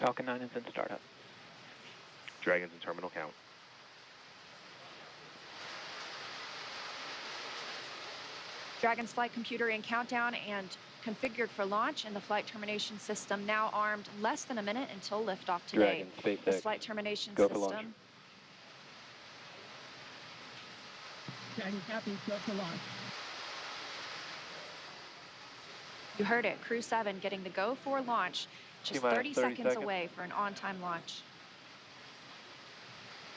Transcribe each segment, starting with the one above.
Falcon 9 is in startup. Dragon's in terminal count. Dragon's flight computer in countdown and configured for launch, and the flight termination system now armed. Less than a minute until liftoff today. Dragon, SpaceX. This flight termination Go for system. launch. Dragon copy, go for launch. You heard it, Crew-7 getting the go for launch. Just 30 seconds away for an on-time launch.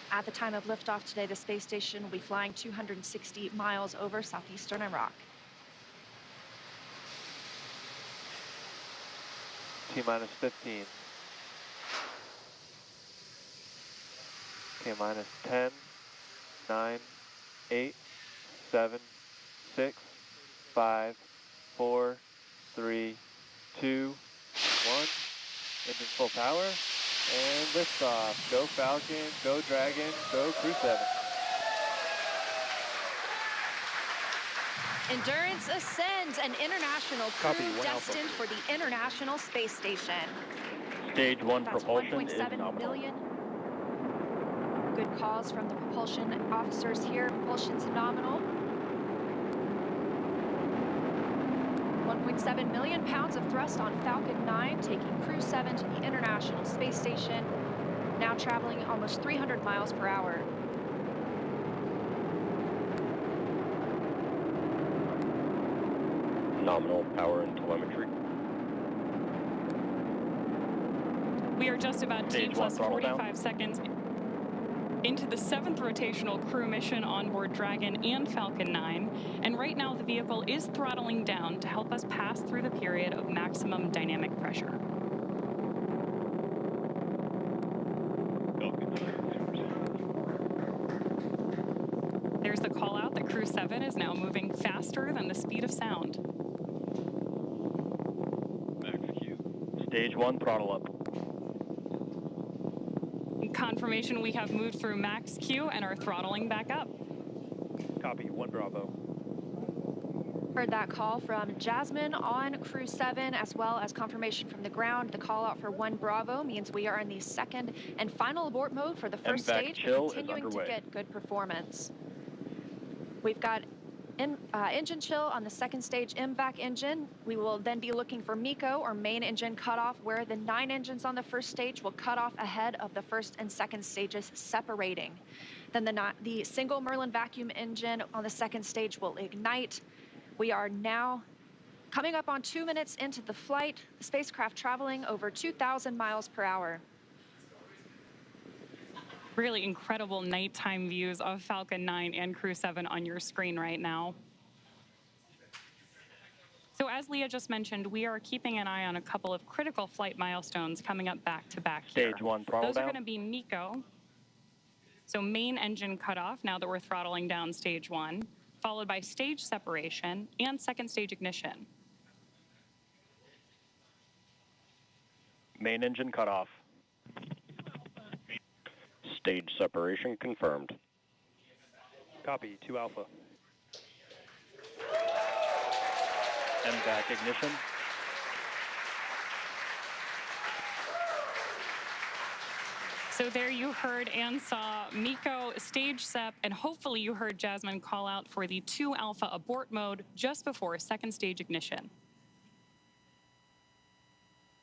At the time of liftoff today, the space station will be flying 260 miles over southeastern Iraq. T-minus 15. Okay, minus 10, 9, 8, 7, 6, 5, 4, 3, 2, 1. Engine full power. And liftoff. Go Falcon, go Dragon, go Crew-7. Endurance ascends, an international crew destined for the International Space Station. Stage 1 That's propulsion is 1.7 nominal. million. Good calls from the propulsion officers here. Propulsion's nominal. 1.7 million pounds of thrust on Falcon 9, taking Crew-7 to the International Space Station, now traveling almost 300 miles per hour. Nominal power and telemetry. We are just about T Stage plus 1 throttle 45 down. seconds into the 7th rotational crew mission on board Dragon and Falcon 9, and right now the vehicle is throttling down to help us pass through the period of maximum dynamic pressure. There's the call out that Crew-7 is now moving faster than the speed of sound. Stage 1 throttle up. Confirmation we have moved through max Q and are throttling back up. Copy, 1 Bravo. Heard that call from Jasmin on Crew-7, as well as confirmation from the ground. The call out for 1 Bravo means we are in the second and final abort mode for the first MVAC stage, chill is continuing to underway. get good performance. We've got engine chill on the second stage MVAC engine. We will then be looking for MECO, or main engine cutoff, where the 9 engines on the first stage will cut off ahead of the first and second stages separating. Then the single Merlin vacuum engine on the second stage will ignite. We are now coming up on 2 minutes into the flight, the spacecraft traveling over 2,000 miles per hour. Really incredible nighttime views of Falcon 9 and Crew-7 on your screen right now. So as Leah just mentioned, we are keeping an eye on a couple of critical flight milestones coming up back to back here. Stage 1 throttle Those down. are going to be MECO, so main engine cutoff now that we're throttling down stage 1, followed by stage separation and second stage ignition. Main engine cutoff. Stage separation confirmed. Copy, 2 Alpha. MVAC ignition. So there you heard and saw MECO, stage sep, and hopefully you heard Jasmin call out for the 2 Alpha abort mode just before second stage ignition.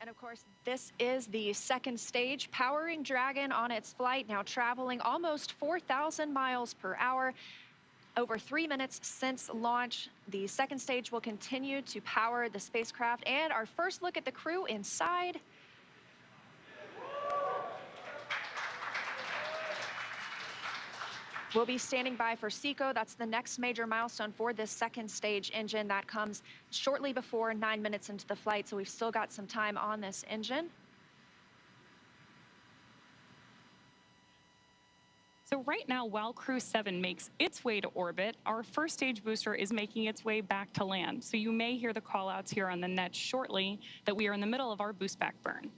And of course, this is the second stage, powering Dragon on its flight, now traveling almost 4,000 miles per hour. Over 3 minutes since launch, the second stage will continue to power the spacecraft. And our first look at the crew inside. We'll be standing by for SECO. That's the next major milestone for this second stage engine. That comes shortly before 9 minutes into the flight, so we've still got some time on this engine. So right now, while Crew-7 makes its way to orbit, our first stage booster is making its way back to land. So you may hear the call-outs here on the net shortly that we are in the middle of our boost back burn.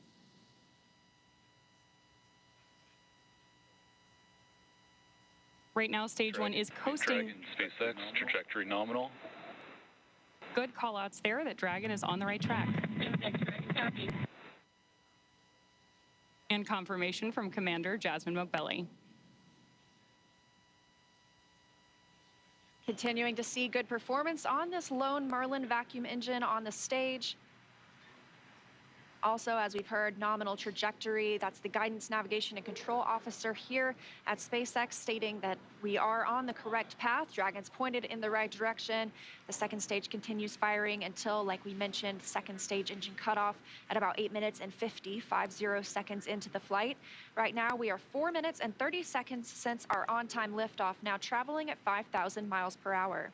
Right now, stage 1 is coasting. Dragon, SpaceX, trajectory nominal. Good call-outs there that Dragon is on the right track. And confirmation from Commander Jasmin Moghbeli. Continuing to see good performance on this lone Merlin vacuum engine on the stage. Also, as we've heard, nominal trajectory. That's the guidance, navigation, and control officer here at SpaceX stating that we are on the correct path. Dragon's pointed in the right direction. The second stage continues firing until, like we mentioned, second stage engine cutoff at about 8 minutes and 50 seconds into the flight. Right now, we are 4 minutes and 30 seconds since our on-time liftoff, now traveling at 5,000 miles per hour.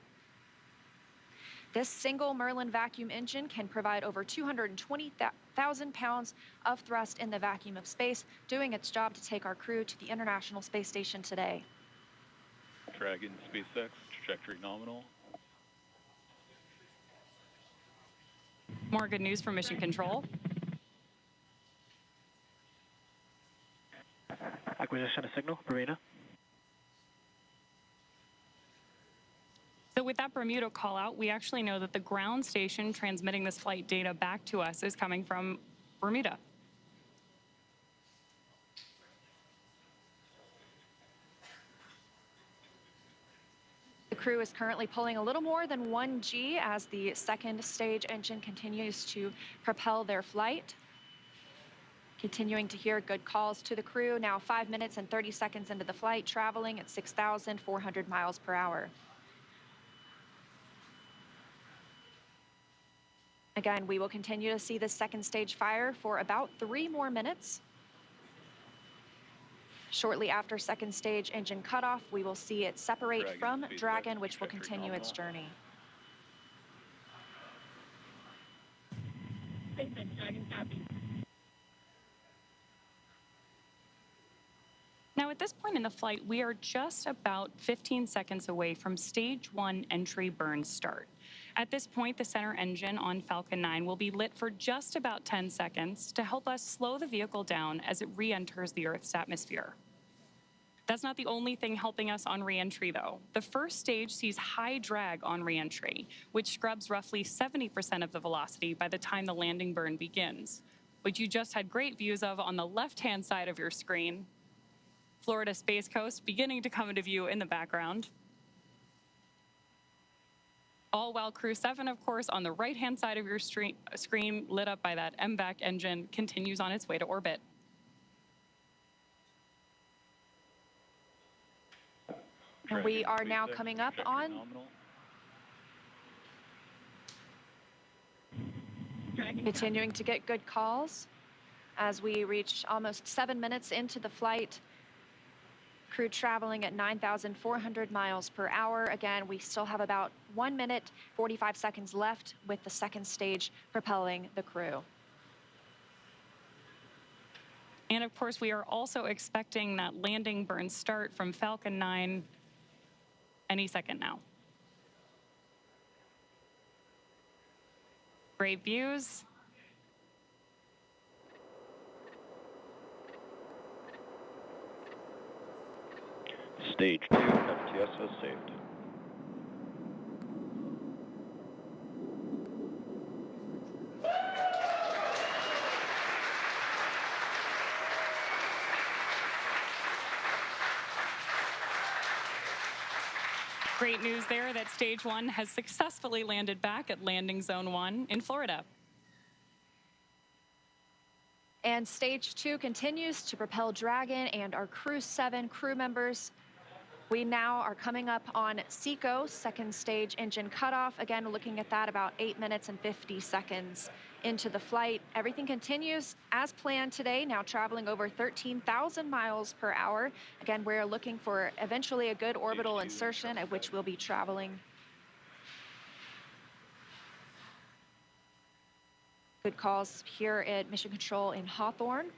This single Merlin vacuum engine can provide over 220,000 pounds of thrust in the vacuum of space, doing its job to take our crew to the International Space Station today. Dragon SpaceX, trajectory nominal. More good news from Mission Control. Acquisition of signal, Bermuda. So with that Bermuda call out, we actually know that the ground station transmitting this flight data back to us is coming from Bermuda. The crew is currently pulling a little more than 1G as the second stage engine continues to propel their flight. Continuing to hear good calls to the crew, now 5 minutes and 30 seconds into the flight, traveling at 6,400 miles per hour. Again, we will continue to see the second stage fire for about 3 more minutes. Shortly after second stage engine cutoff, we will see it separate Dragon, from SpaceX, Dragon, which will trajectory continue its nominal. journey. SpaceX Dragon copy. Now, at this point in the flight, we are just about 15 seconds away from stage 1 entry burn start. At this point, the center engine on Falcon 9 will be lit for just about 10 seconds to help us slow the vehicle down as it re-enters the Earth's atmosphere. That's not the only thing helping us on re-entry, though. The first stage sees high drag on re-entry, which scrubs roughly 70% of the velocity by the time the landing burn begins, which you just had great views of on the left-hand side of your screen. Florida Space Coast beginning to come into view in the background. All while Crew-7, of course, on the right-hand side of your screen, lit up by that MVAC engine, continues on its way to orbit. And we Dragon are now SpaceX, coming up trajectory on nominal. Dragon continuing to get good calls as we reach almost 7 minutes into the flight. Crew traveling at 9,400 miles per hour. Again, we still have about 1 minute, 45 seconds left with the second stage propelling the crew. And of course, we are also expecting that landing burn start from Falcon 9 any second now. Great views. Stage 2, FTS was saved. Great news there that stage 1 has successfully landed back at landing zone 1 in Florida. And stage 2 continues to propel Dragon and our Crew-7 crew members. We now are coming up on SECO, second stage engine cutoff. Again, looking at that about 8 minutes and 50 seconds into the flight. Everything continues as planned today, now traveling over 13,000 miles per hour. Again, we're looking for eventually a good orbital insertion at which we'll be traveling. Good calls here at Mission Control in Hawthorne.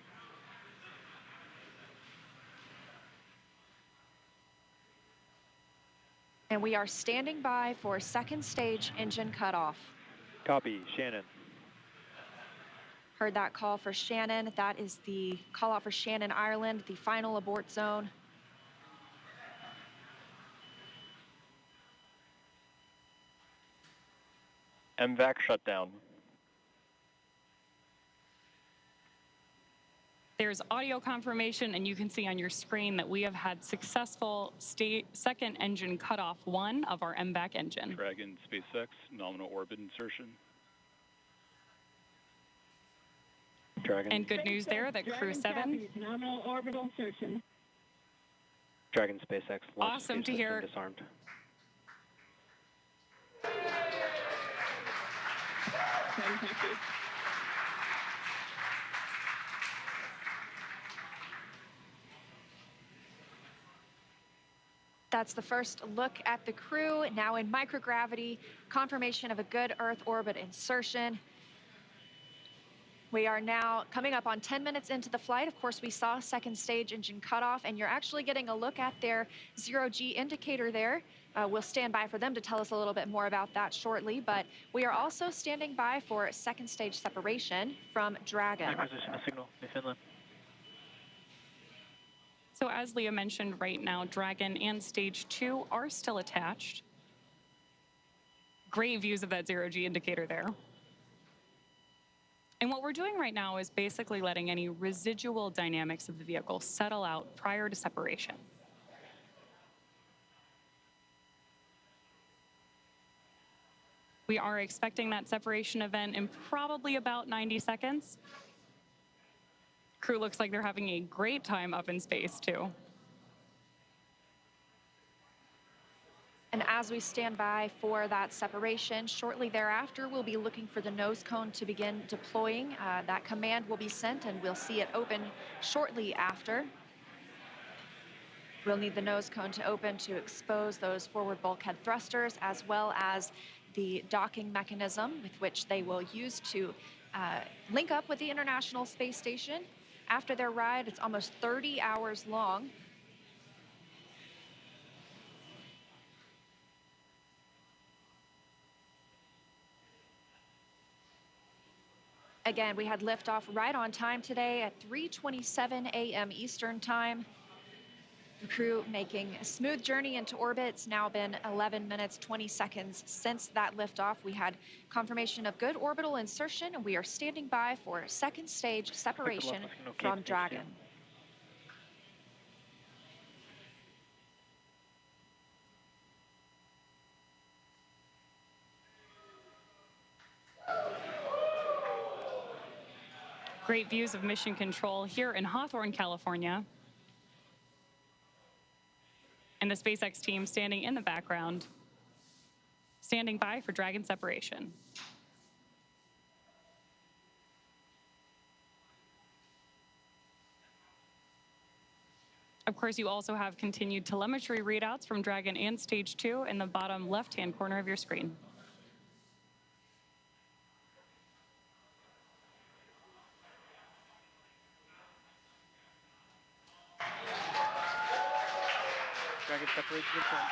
And we are standing by for second stage engine cutoff. Copy, Shannon. Heard that call for Shannon. That is the call out for Shannon, Ireland, the final abort zone. MVAC shut down. There's audio confirmation, and you can see on your screen that we have had successful second engine cutoff 1 of our MVAC engine. Dragon SpaceX nominal orbit insertion. Dragon. And good news there that Crew-7. Nominal orbital insertion. Dragon SpaceX launch Awesome escape to hear. system disarmed. Fantastic. That's the first look at the crew, now in microgravity, confirmation of a good Earth orbit insertion. We are now coming up on 10 minutes into the flight. Of course, we saw second stage engine cutoff, and you're actually getting a look at their zero-G indicator there. We'll stand by for them to tell us a little bit more about that shortly, but we are also standing by for second stage separation from Dragon. Acquisition of signal in Finland. So as Leah mentioned, right now, Dragon and Stage 2 are still attached. Great views of that zero-G indicator there. And what we're doing right now is basically letting any residual dynamics of the vehicle settle out prior to separation. We are expecting that separation event in probably about 90 seconds. Crew looks like they're having a great time up in space, too. And as we stand by for that separation, shortly thereafter, we'll be looking for the nose cone to begin deploying. That command will be sent, and we'll see it open shortly after. We'll need the nose cone to open to expose those forward bulkhead thrusters, as well as the docking mechanism with which they will use to link up with the International Space Station. After their ride, it's almost 30 hours long. Again, we had liftoff right on time today at 3:27 a.m. Eastern Time. The crew making a smooth journey into orbit. It's now been 11 minutes, 20 seconds since that liftoff. We had confirmation of good orbital insertion, and we are standing by for second stage separation from Dragon. Great views of mission control here in Hawthorne, California. And the SpaceX team standing in the background, standing by for Dragon separation. Of course, you also have continued telemetry readouts from Dragon and Stage 2 in the bottom left-hand corner of your screen. Dragon separation confirmed.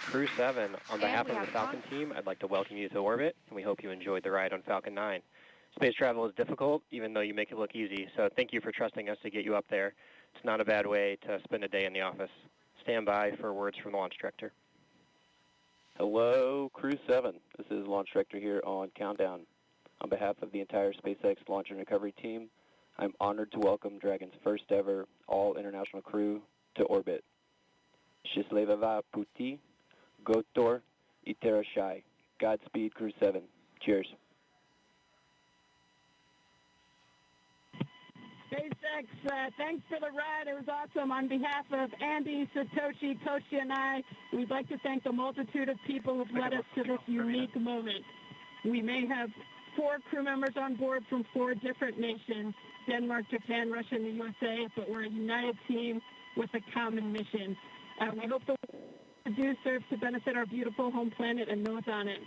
Crew-7, on behalf we of the have Falcon team, I'd like to welcome you to orbit, and we hope you enjoyed the ride on Falcon 9. Space travel is difficult, even though you make it look easy, so thank you for trusting us to get you up there. It's not a bad way to spend a day in the office. Stand by for words from the launch director. Hello, Crew-7. This is Launch Director here on Countdown. On behalf of the entire SpaceX Launch and Recovery team, I'm honored to welcome Dragon's first ever all-international crew to orbit. Счастливого пути, Gotor, Iterashai. Godspeed, Crew-7. Cheers. SpaceX, thanks for the ride. It was awesome. On behalf of Andy, Satoshi, Toshi, and I, we'd like to thank the multitude of people who've led us to this unique moment. We may have 4 crew members on board from 4 different nations, Denmark, Japan, Russia, and the USA, but we're a united team with a common mission. We hope the work we do serves to benefit our beautiful home planet and those on it.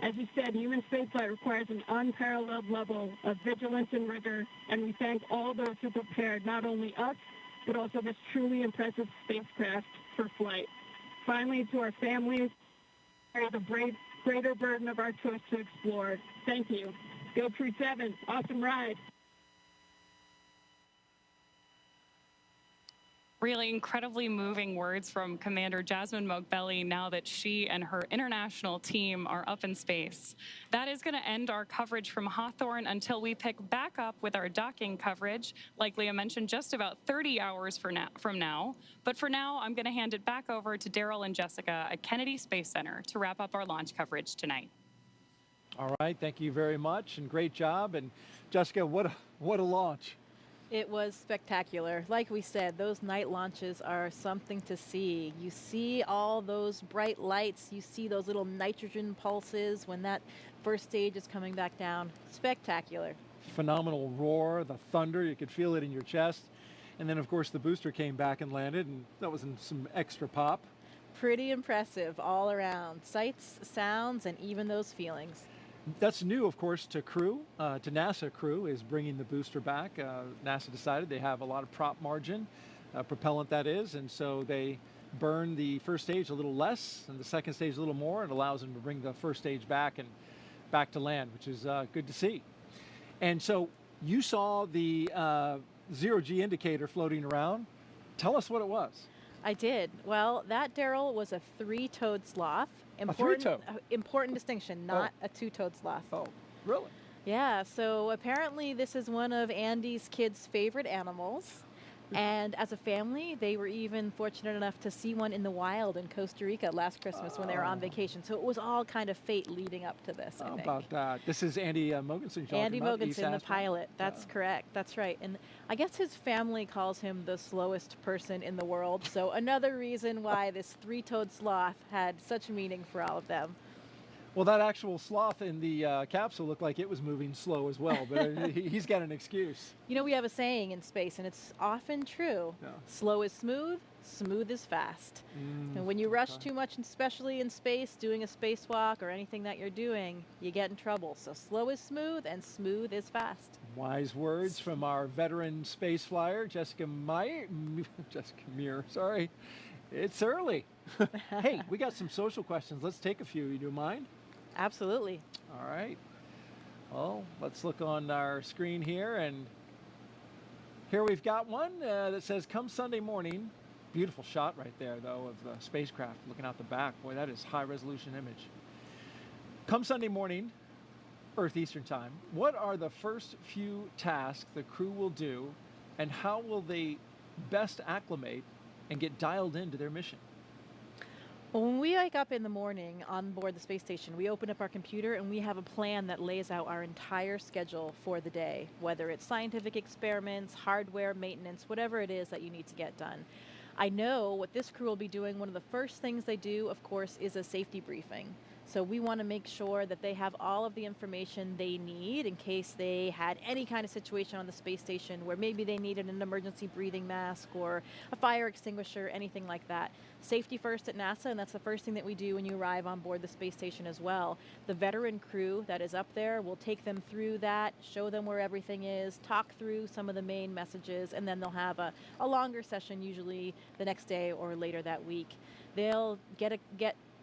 As you said, human spaceflight requires an unparalleled level of vigilance and rigor, and we thank all those who prepared not only us, but also this truly impressive spacecraft for flight. Finally, to our families, bear the greater burden of our choice to explore. Thank you. Go Crew-7. Awesome ride. Really incredibly moving words from Commander Jasmin Moghbeli now that she and her international team are up in space. That is going to end our coverage from Hawthorne until we pick back up with our docking coverage, like Leah mentioned, just about 30 hours from now. But for now, I'm going to hand it back over to Daryl and Jessica at Kennedy Space Center to wrap up our launch coverage tonight. All right, thank you very much, and great job. And Jessica, what a launch. It was spectacular. Like we said, those night launches are something to see. You see all those bright lights. You see those little nitrogen pulses when that first stage is coming back down. Spectacular. Phenomenal roar, the thunder, you could feel it in your chest. And then, of course, the booster came back and landed, and that was some extra pop. Pretty impressive all around. Sights, sounds, and even those feelings. That's new, of course, to Crew, to NASA. Crew is bringing the booster back. NASA decided they have a lot of prop margin, propellant that is, and so they burn the first stage a little less and the second stage a little more, and allows them to bring the first stage back and back to land, which is good to see. And so you saw the zero-G indicator floating around. Tell us what it was. I did. Well, that, Daryl, was a three-toed sloth. Important distinction, not a two-toed sloth. Oh, really? Yeah, so apparently this is one of Andy's kids' favorite animals. And as a family, they were even fortunate enough to see one in the wild in Costa Rica last Christmas when they were on vacation. So it was all kind of fate leading up to this, I think. How about that? This is Andy Mogensen. Andy Mogensen, the pilot. That's correct. That's right. And I guess his family calls him the slowest person in the world. So another reason why this three-toed sloth had such meaning for all of them. Well, that actual sloth in the capsule looked like it was moving slow as well, but he's got an excuse. You know, we have a saying in space, and it's often true. Yeah. Slow is smooth, smooth is fast. And when you rush too much, especially in space, doing a spacewalk or anything that you're doing, you get in trouble. So slow is smooth, and smooth is fast. Wise words from our veteran space flyer, Jessica Meir, sorry. It's early. Hey, we got some social questions. Let's take a few. You do mind? Absolutely. All right. Well, let's look on our screen here, and here we've got one that says, come Sunday morning. Beautiful shot right there, though, of the spacecraft looking out the back. Boy, that is high-resolution image. Come Sunday morning, Earth Eastern Time, what are the first few tasks the crew will do, and how will they best acclimate and get dialed into their mission? Well, when we wake up in the morning on board the space station, we open up our computer and we have a plan that lays out our entire schedule for the day, whether it's scientific experiments, hardware, maintenance, whatever it is that you need to get done. I know what this crew will be doing. One of the first things they do, of course, is a safety briefing. So we want to make sure that they have all of the information they need in case they had any kind of situation on the space station where maybe they needed an emergency breathing mask or a fire extinguisher, anything like that. Safety first at NASA, and that's the first thing that we do when you arrive on board the space station as well. The veteran crew that is up there will take them through that, show them where everything is, talk through some of the main messages, and then they'll have a longer session usually the next day or later that week. They'll get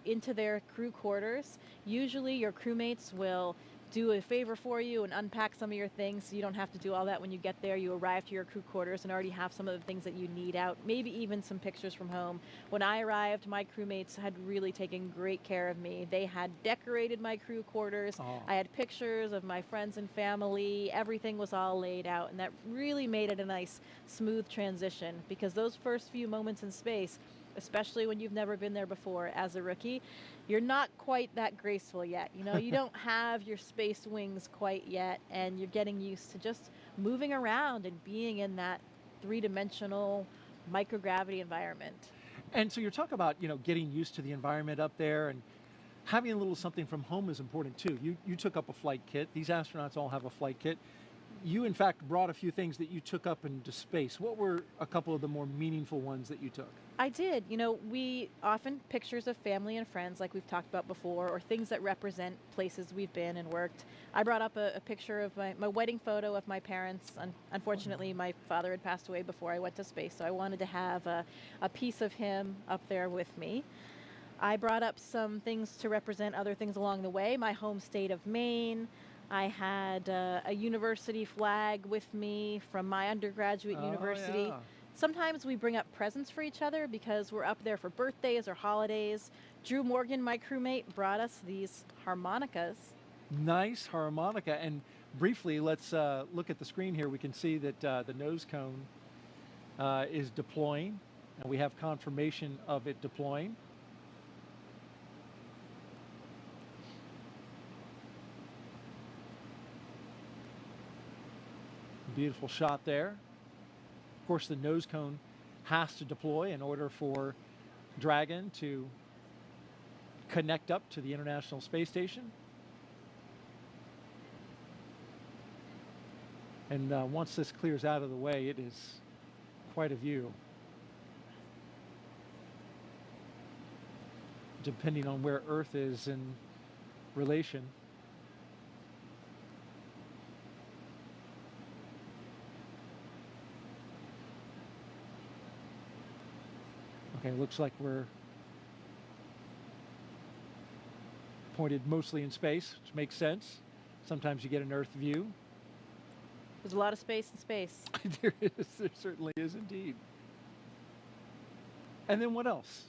into their crew quarters. Usually your crewmates will do a favor for you and unpack some of your things so you don't have to do all that when you get there. You arrive to your crew quarters and already have some of the things that you need out, maybe even some pictures from home. When I arrived, my crewmates had really taken great care of me. They had decorated my crew quarters. I had pictures of my friends and family. Everything was all laid out, and that really made it a nice, smooth transition, because those first few moments in space, especially when you've never been there before as a rookie, you're not quite that graceful yet. You know, you don't have your space wings quite yet, and you're getting used to just moving around and being in that three-dimensional microgravity environment. And so you're talking about, you know, getting used to the environment up there, and having a little something from home is important too. You took up a flight kit. These astronauts all have a flight kit. You, in fact, brought a few things that you took up into space. What were a couple of the more meaningful ones that you took? I did. You know, we often pictures of family and friends, like we've talked about before, or things that represent places we've been and worked. I brought up a picture of my wedding photo of my parents. Unfortunately, my father had passed away before I went to space, so I wanted to have a piece of him up there with me. I brought up some things to represent other things along the way. My home state of Maine. I had a university flag with me from my undergraduate university. Sometimes we bring up presents for each other because we're up there for birthdays or holidays. Drew Morgan, my crewmate, brought us these harmonicas. Nice harmonica. And briefly, let's look at the screen here. We can see that the nose cone is deploying, and we have confirmation of it deploying. Beautiful shot there. Of course, the nose cone has to deploy in order for Dragon to connect up to the International Space Station. And once this clears out of the way, it is quite a view. Depending on where Earth is in relation. Okay, looks like we're pointed mostly in space, which makes sense. Sometimes you get an Earth view. There's a lot of space in space. There certainly is indeed. And then what else?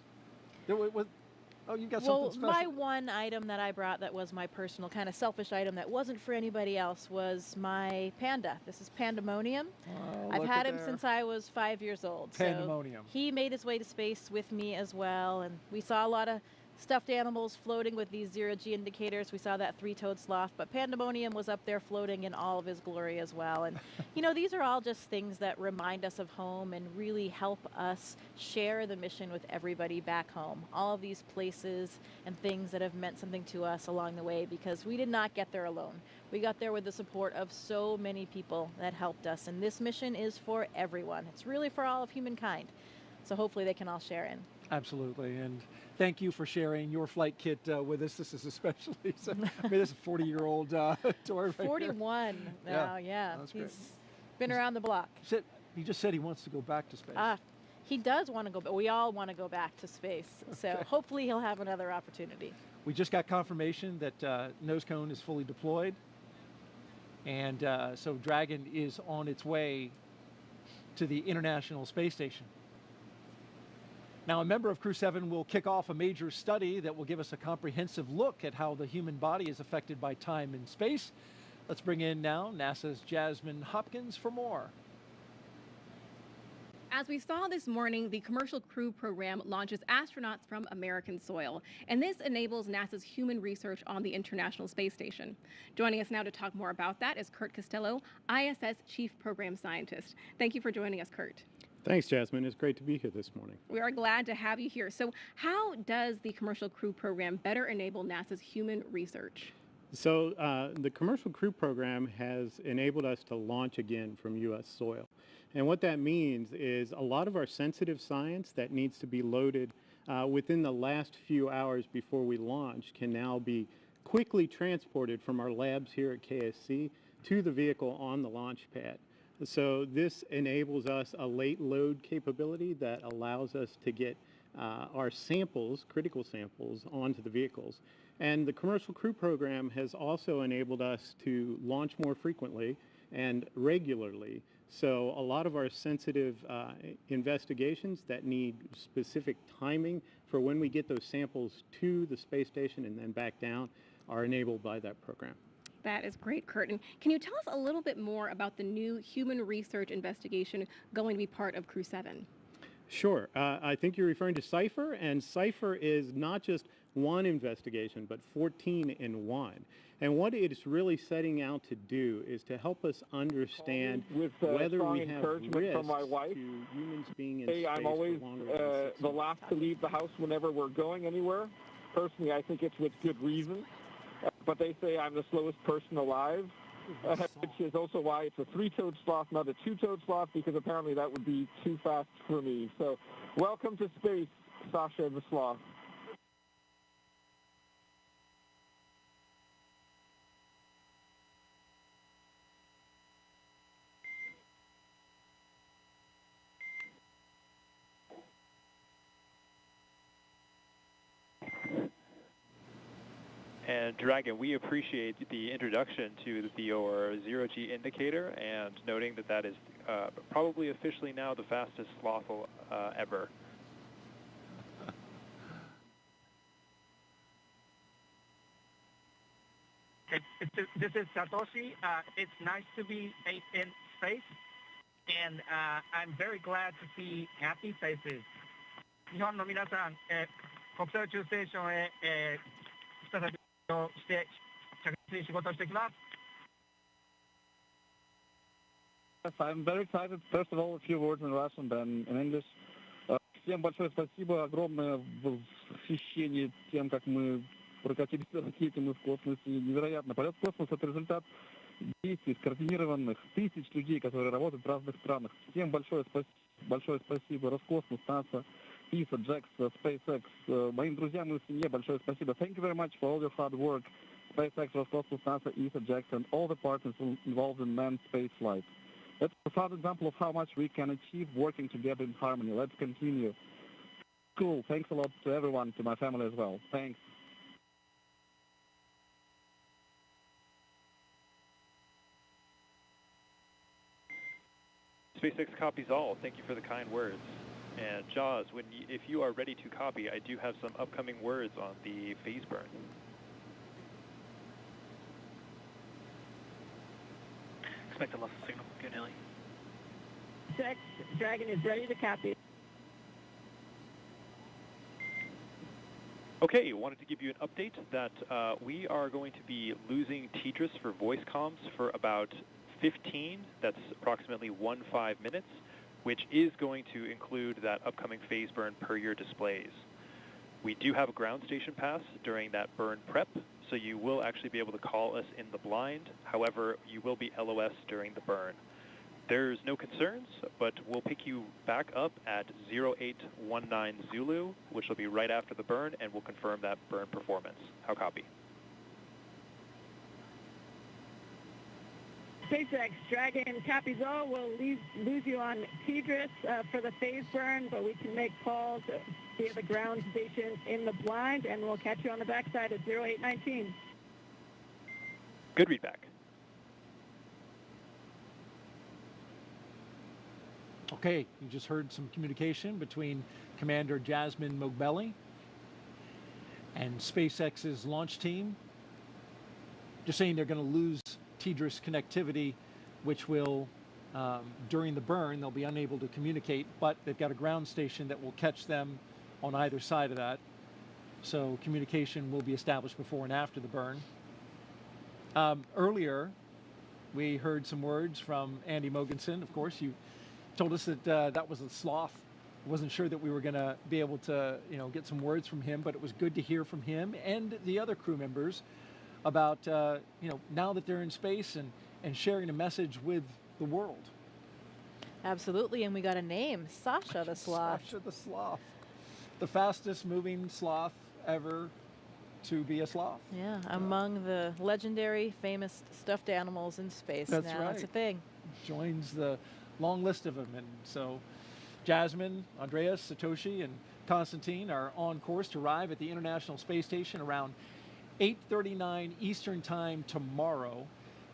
Oh, you got something special. My one item that I brought that was my personal kind of selfish item that wasn't for anybody else was my panda. This is Pandemonium. Oh, I've had him since I was 5 years old. Pandemonium. So he made his way to space with me as well, and we saw a lot of stuffed animals floating with these zero-G indicators. We saw that three-toed sloth, but Pandemonium was up there floating in all of his glory as well. And, you know, these are all just things that remind us of home and really help us share the mission with everybody back home. All of these places and things that have meant something to us along the way, because we did not get there alone. We got there with the support of so many people that helped us. And this mission is for everyone. It's really for all of humankind. So hopefully they can all share in. Absolutely, and thank you for sharing your flight kit with us. This is especially, I mean, this is a 40-year-old tour. 41 now, yeah. He's been around the block. He just said he wants to go back to space. He does want to go, but we all want to go back to space. So hopefully he'll have another opportunity. We just got confirmation that nose cone is fully deployed, and so Dragon is on its way to the International Space Station. Now, a member of Crew-7 will kick off a major study that will give us a comprehensive look at how the human body is affected by time and space. Let's bring in now NASA's Jasmin Moghbeli for more. As we saw this morning, the Commercial Crew program launches astronauts from American soil, and this enables NASA's human research on the International Space Station. Joining us now to talk more about that is Kurt Costello, ISS Chief Program Scientist. Thank you for joining us, Kurt. Thanks, Jasmine. It's great to be here this morning. We are glad to have you here. So how does the Commercial Crew program better enable NASA's human research? So the Commercial Crew program has enabled us to launch again from U.S. soil. And what that means is a lot of our sensitive science that needs to be loaded within the last few hours before we launch can now be quickly transported from our labs here at KSC to the vehicle on the launch pad. So this enables us a late load capability that allows us to get our samples, critical samples, onto the vehicles. And the Commercial Crew program has also enabled us to launch more frequently and regularly. So a lot of our sensitive investigations that need specific timing for when we get those samples to the space station and then back down are enabled by that program. That is great, Kurt. And can you tell us a little bit more about the new human research investigation going to be part of Crew-7? Sure. I think you're referring to CIPHER, and CIPHER is not just one investigation, but 14 in one. And what it is really setting out to do is to help us understand whether we have risks from my wife. to humans being in space I'm always for longer than 6 the last to leave the house whenever we're going anywhere. Personally, I think it's with good reason. But they say I'm the slowest person alive, which is also why it's a three-toed sloth, not a two-toed sloth, because apparently that would be too fast for me. So welcome to space, Sasha the sloth. And Dragon, we appreciate the introduction to your zero-G indicator and noting that that is probably officially now the fastest sloth ever. This is Satoshi. It's nice to be in space, and I'm very glad to see happy faces. 日本の皆さん、国際宇宙ステーションへ、再びして着実に仕事をしてきます。Yes, I'm very excited. First of all, a few words in Russian, then in English. Всем большое спасибо, огромное восхищение тем, как мы прокатились на ракете, мы в космосе. Невероятно. Полет в космос — это результат действий скоординированных тысяч людей, которые работают в разных странах. Всем большое спасибо. Роскосмос, НАСА, ESA, JAXA, SpaceX. Моим друзьям и семье большое спасибо. Thank you very much for all your hard work. SpaceX, Roscosmos, NASA, ESA, JAXA, and all the partners involved in manned space flight. That's a profound example of how much we can achieve working together in harmony. Let's continue. Cool. Thanks a lot to everyone, to my family as well. Thanks. SpaceX copies all. Thank you for the kind words. And Jaws, if you are ready to copy, I do have some upcoming words on the phase burn. Expect a loss of signal. Good, Haley. Dragon is ready to copy. Okay, wanted to give you an update that we are going to be losing TDRS for voice comms for about 15, that's approximately 15 minutes, which is going to include that upcoming phase burn per your displays. We do have a ground station pass during that burn prep, so you will actually be able to call us in the blind. However, you will be LOS during the burn. There's no concerns, but we'll pick you back up at 0819 Zulu, which will be right after the burn, and we'll confirm that burn performance. How copy? SpaceX Dragon copies all. We'll lose you on TDRS for the phase burn, but we can make calls via the ground station in the blind, and we'll catch you on the backside at 0819. Good readback. Okay, you just heard some communication between Commander Jasmin Moghbeli and SpaceX's launch team. Just saying they're going to lose TDRS connectivity, which will, during the burn, they'll be unable to communicate, but they've got a ground station that will catch them on either side of that. So communication will be established before and after the burn. Earlier, we heard some words from Andy Mogensen. Of course, you told us that that was a sloth. Wasn't sure that we were going to be able to, get some words from him, but it was good to hear from him and the other crew members about, now that they're in space and sharing a message with the world. Absolutely, and we got a name, Sasha the Sloth. Sasha the Sloth. The fastest moving sloth ever to be a sloth. Yeah, among the legendary, famous stuffed animals in space. That's now. right. That's a thing. Joins the long list of them. And so Jasmin, Andreas, Satoshi, and Konstantin are on course to arrive at the International Space Station around 8:39 Eastern Time tomorrow.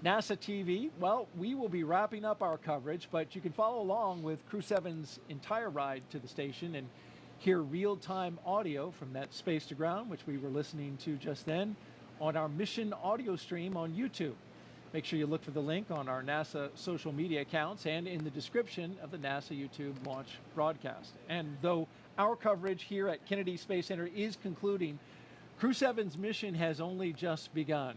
NASA TV, well, we will be wrapping up our coverage, but you can follow along with Crew-7's entire ride to the station and hear real-time audio from that space to ground, which we were listening to just then, on our mission audio stream on YouTube. Make sure you look for the link on our NASA social media accounts and in the description of the NASA YouTube launch broadcast. And though our coverage here at Kennedy Space Center is concluding, Crew-7's mission has only just begun.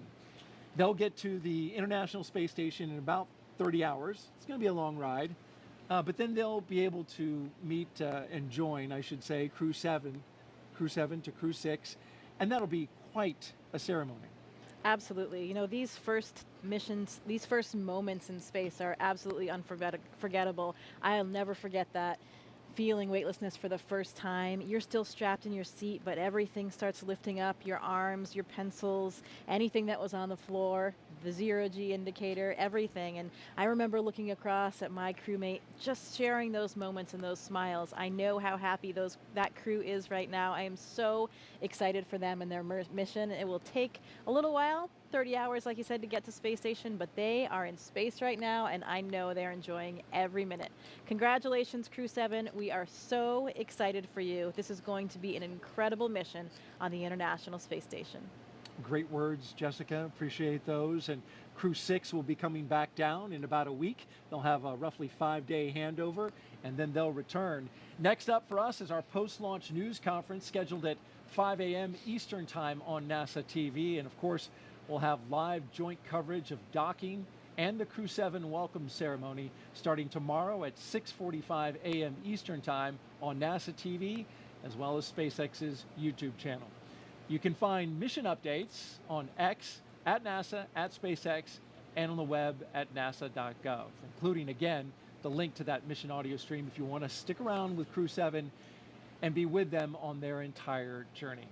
They'll get to the International Space Station in about 30 hours. It's going to be a long ride. But then they'll be able to meet and join, I should say, Crew-7 to Crew-6. And that'll be quite a ceremony. Absolutely. These first missions, these first moments in space are absolutely unforgettable. I'll never forget that. Feeling weightlessness for the first time. You're still strapped in your seat, but everything starts lifting up, your arms, your pencils, anything that was on the floor. the zero-G indicator, everything. And I remember looking across at my crewmate, just sharing those moments and those smiles. I know how happy that crew is right now. I am so excited for them and their mission. It will take a little while, 30 hours, like you said, to get to space station, but they are in space right now, and I know they're enjoying every minute. Congratulations, Crew-7. We are so excited for you. This is going to be an incredible mission on the International Space Station. Great words, Jessica. Appreciate those. And Crew-6 will be coming back down in about a week. They'll have a roughly 5-day handover, and then they'll return. Next up for us is our post-launch news conference scheduled at 5 a.m. Eastern Time on NASA TV. And of course, we'll have live joint coverage of docking and the Crew-7 welcome ceremony starting tomorrow at 6:45 a.m. Eastern Time on NASA TV, as well as SpaceX's YouTube channel. You can find mission updates on X, at NASA, at SpaceX, and on the web at nasa.gov, including, again, the link to that mission audio stream if you want to stick around with Crew-7 and be with them on their entire journey.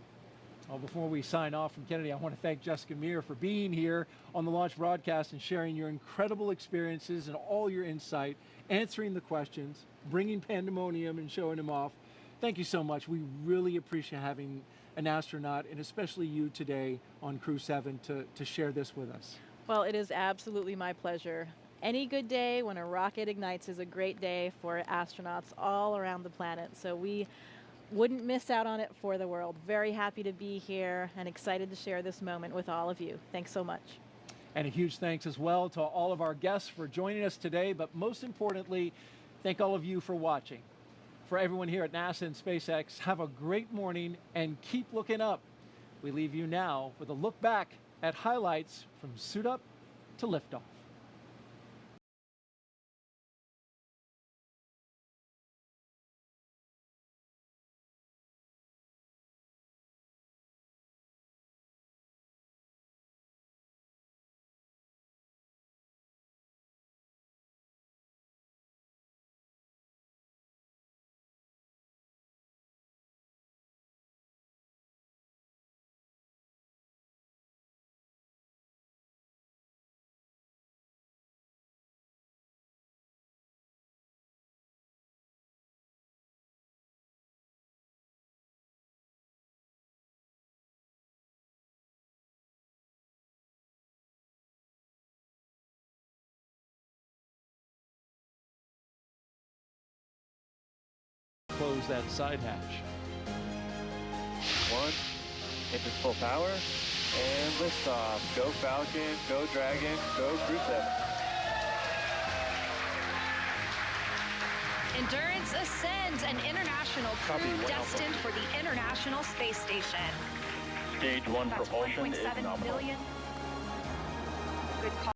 Well, before we sign off from Kennedy, I want to thank Jessica Meir for being here on the launch broadcast and sharing your incredible experiences and all your insight, answering the questions, bringing pandemonium and showing them off. Thank you so much. We really appreciate having an astronaut, and especially you today on Crew-7 to share this with us. Well, it is absolutely my pleasure. Any good day when a rocket ignites is a great day for astronauts all around the planet. So we wouldn't miss out on it for the world. Very happy to be here and excited to share this moment with all of you. Thanks so much. And a huge thanks as well to all of our guests for joining us today, but most importantly, thank all of you for watching. For everyone here at NASA and SpaceX, have a great morning and keep looking up. We leave you now with a look back at highlights from suit up to liftoff. Close that side hatch. 1, engines full power, and liftoff. Go Falcon, go Dragon, go Crew-7. Endurance ascends, an international crew destined for the International Space Station. Stage 1 That's propulsion is 1.7 nominal. million. Good call.